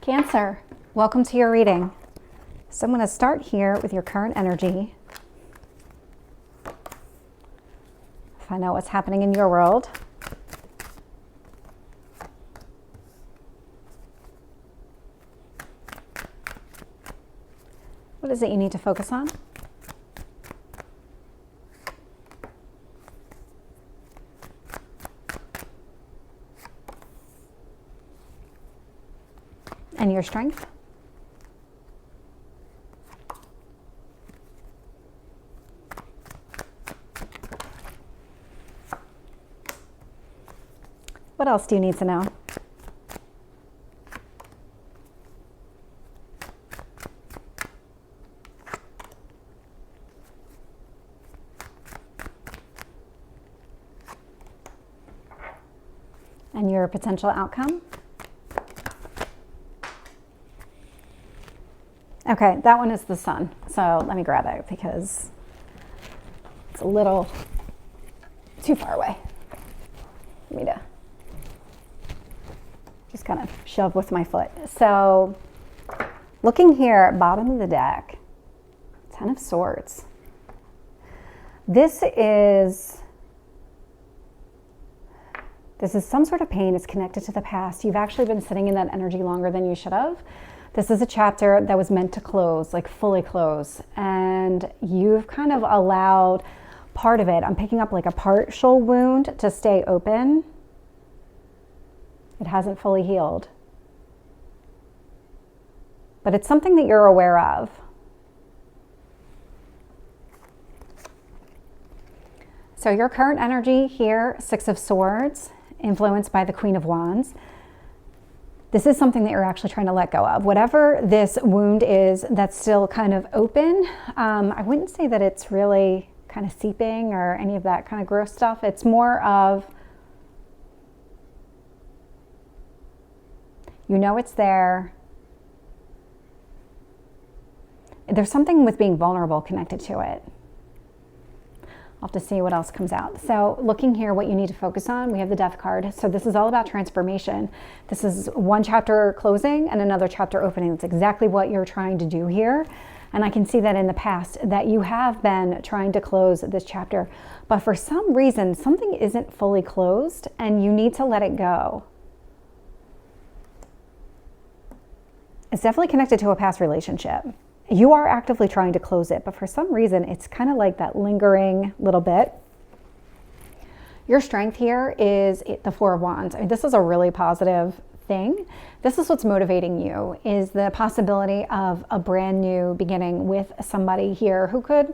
Cancer, welcome to your reading. So I'm going to start here with your current energy. Find out what's happening in your world. What is it you need to focus on? And your strength? What else do you need to know? And your potential outcome? Okay, that one is the sun. So let me grab it because it's a little too far away for me to just kind of shove with my foot. So looking here at bottom of the deck, 10 of Swords. This is some sort of pain. It's connected to the past. You've actually been sitting in that energy longer than you should have. This is a chapter that was meant to close, like fully close. And you've kind of allowed part of it. I'm picking up like a partial wound to stay open. It hasn't fully healed. But it's something that you're aware of. So your current energy here, 6 of Swords, influenced by the Queen of Wands. This is something that you're actually trying to let go of. Whatever this wound is that's still kind of open, I wouldn't say that it's really kind of seeping or any of that kind of gross stuff. It's more of, you know it's there. There's something with being vulnerable connected to it. I'll have to see what else comes out. So looking here, what you need to focus on, we have the Death card. So this is all about transformation. This is one chapter closing and another chapter opening. That's exactly what you're trying to do here. And I can see that in the past that you have been trying to close this chapter, but for some reason, something isn't fully closed and you need to let it go. It's definitely connected to a past relationship. You are actively trying to close it, but for some reason, it's kind of like that lingering little bit. Your strength here is the 4 of Wands. I mean, this is a really positive thing. This is what's motivating you, is the possibility of a brand new beginning with somebody here who could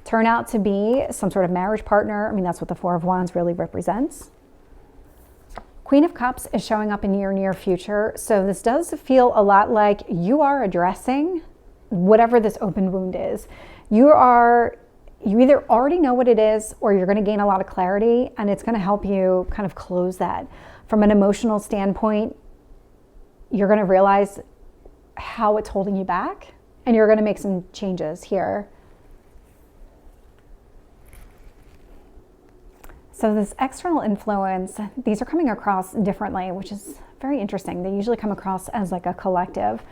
turn out to be some sort of marriage partner. I mean, that's what the 4 of Wands really represents. Queen of Cups is showing up in your near future. So this does feel a lot like you are addressing whatever this open wound is. You either already know what it is or you're going to gain a lot of clarity, and it's going to help you kind of close that. From an emotional standpoint, you're going to realize how it's holding you back, and you're going to make some changes here. So this external influence, these are coming across differently, which is very interesting. They usually come across as like a collective.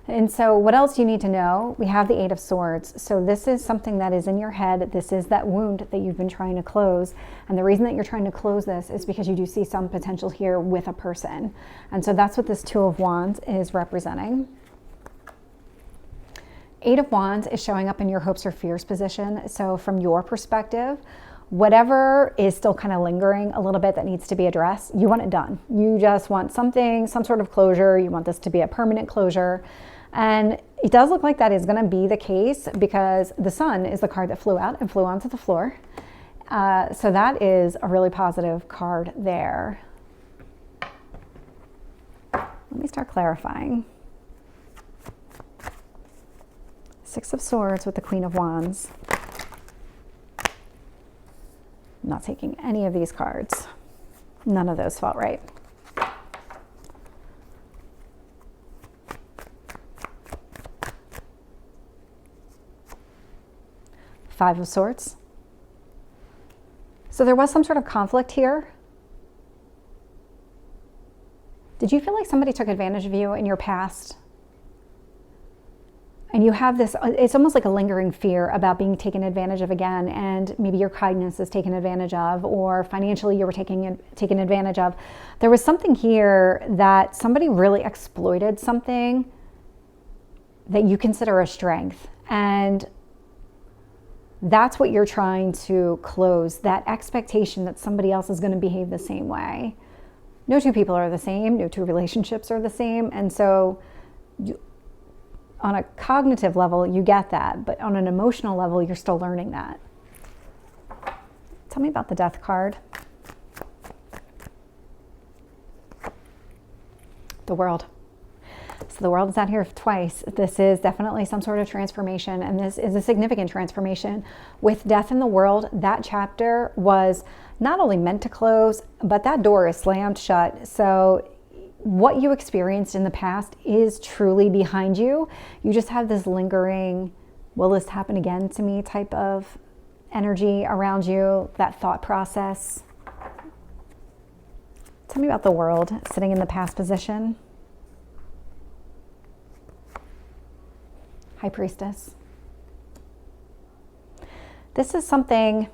And so what else you need to know? We have the 8 of Swords. So this is something that is in your head. This is that wound that you've been trying to close. And the reason that you're trying to close this is because you do see some potential here with a person. And so that's what this 2 of Wands is representing. 8 of Wands is showing up in your hopes or fears position. So from your perspective, whatever is still kind of lingering a little bit that needs to be addressed, you want it done. You just want something, some sort of closure. You want this to be a permanent closure. And it does look like that is going to be the case because the Sun is the card that flew out and flew onto the floor. So that is a really positive card there. Let me start clarifying. 6 of Swords with the Queen of Wands. I'm not taking any of these cards. None of those felt right. Five of Swords. So there was some sort of conflict here. Did you feel like somebody took advantage of you in your past? And you have this, it's almost like a lingering fear about being taken advantage of again, and maybe your kindness is taken advantage of, or financially you were taken advantage of. There was something here that somebody really exploited something that you consider a strength. And that's what you're trying to close, that expectation that somebody else is going to behave the same way. No two people are the same, no two relationships are the same. And so on a cognitive level, you get that, but on an emotional level, you're still learning that. Tell me about the Death card. The World. So the World is out here twice. This is definitely some sort of transformation, and this is a significant transformation. With Death in the World, that chapter was not only meant to close, but that door is slammed shut. So what you experienced in the past is truly behind you. You just have this lingering, will this happen again to me type of energy around you, that thought process. Tell me about the World sitting in the past position. High Priestess. This is something,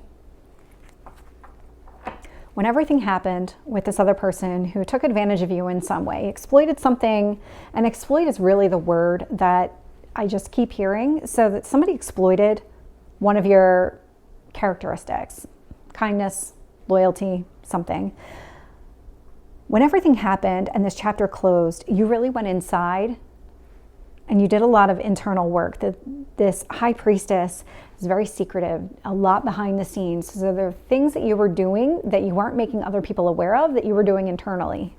when everything happened with this other person who took advantage of you in some way, exploited something, and exploit is really the word that I just keep hearing, so that somebody exploited one of your characteristics, kindness, loyalty, something. When everything happened and this chapter closed, you really went inside and you did a lot of internal work. This High Priestess is very secretive, a lot behind the scenes. So there are things that you were doing that you weren't making other people aware of, that you were doing internally.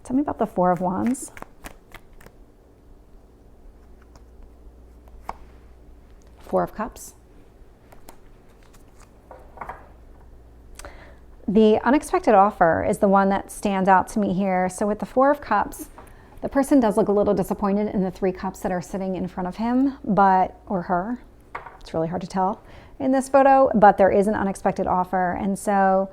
Tell me about the Four of Wands. Four of Cups. The unexpected offer is the one that stands out to me here. So with the Four of Cups, the person does look a little disappointed in the three cups that are sitting in front of him, or her. It's really hard to tell in this photo, but there is an unexpected offer. And so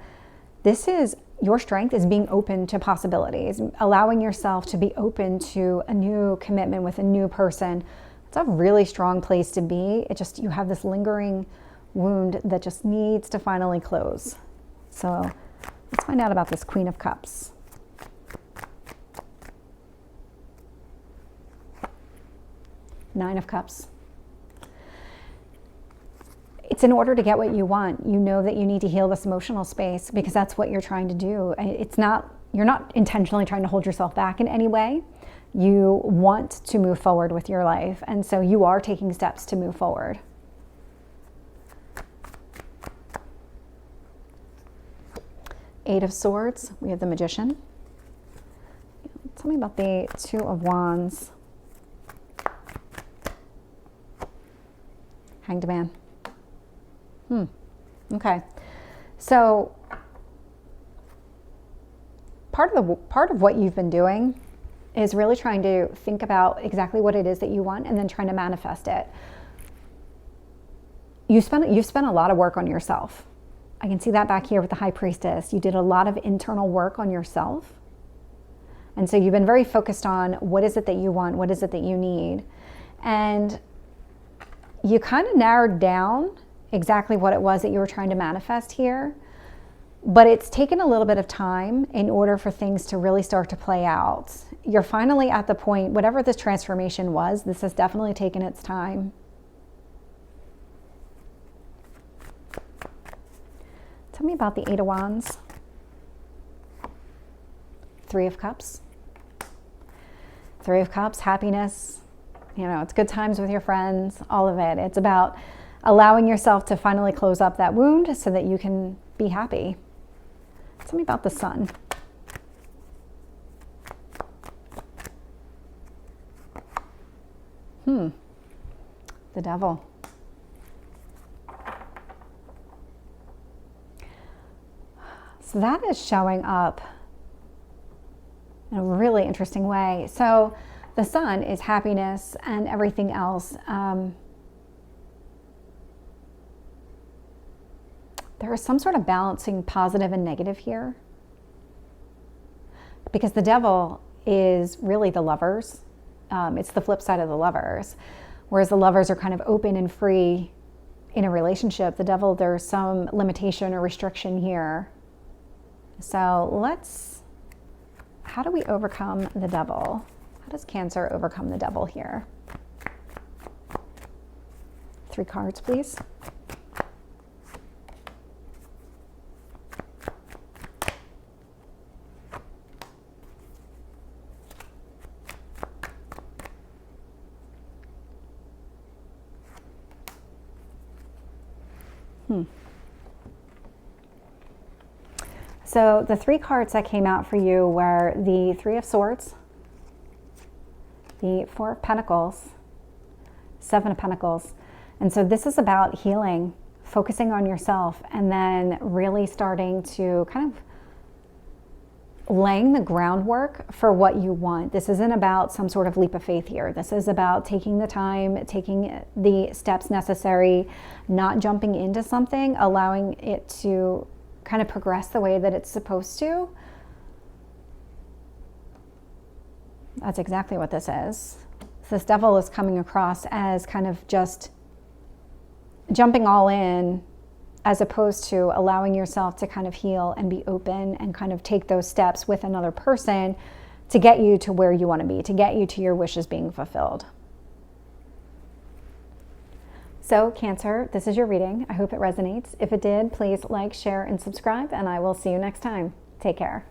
this is, your strength is being open to possibilities, allowing yourself to be open to a new commitment with a new person. It's a really strong place to be. You have this lingering wound that just needs to finally close. So let's find out about this Queen of Cups. Nine of Cups. It's in order to get what you want. You know that you need to heal this emotional space because that's what you're trying to do. You're not intentionally trying to hold yourself back in any way. You want to move forward with your life. And so you are taking steps to move forward. Eight of Swords, we have the Magician. Tell me about the Two of Wands. Hanged Man. Okay. So part of what you've been doing is really trying to think about exactly what it is that you want and then trying to manifest it. You've spent a lot of work on yourself. I can see that back here with the High Priestess. You did a lot of internal work on yourself. And so you've been very focused on what is it that you want? What is it that you need? And you kind of narrowed down exactly what it was that you were trying to manifest here. But it's taken a little bit of time in order for things to really start to play out. You're finally at the point, whatever this transformation was, this has definitely taken its time. Tell me about the Eight of Wands. Three of Cups. Three of Cups, happiness. It's good times with your friends, all of it. It's about allowing yourself to finally close up that wound so that you can be happy. Tell me about the Sun. The Devil. So that is showing up in a really interesting way. So the Sun is happiness and everything else. There is some sort of balancing positive and negative here. Because the Devil is really the Lovers. It's the flip side of the Lovers. Whereas the Lovers are kind of open and free in a relationship, the Devil, there's some limitation or restriction here. So how do we overcome the Devil? How does Cancer overcome the Devil here? 3 cards, please. So the 3 cards that came out for you were the 3 of Swords, the 4 of Pentacles, 7 of Pentacles. And so this is about healing, focusing on yourself, and then really starting to kind of laying the groundwork for what you want. This isn't about some sort of leap of faith here. This is about taking the time, taking the steps necessary, not jumping into something, allowing it to kind of progress the way that it's supposed to. That's exactly what this is. This Devil is coming across as kind of just jumping all in, as opposed to allowing yourself to kind of heal and be open and kind of take those steps with another person to get you to where you want to be, to get you to your wishes being fulfilled. So Cancer, this is your reading. I hope it resonates. If it did, please like, share, and subscribe, and I will see you next time. Take care.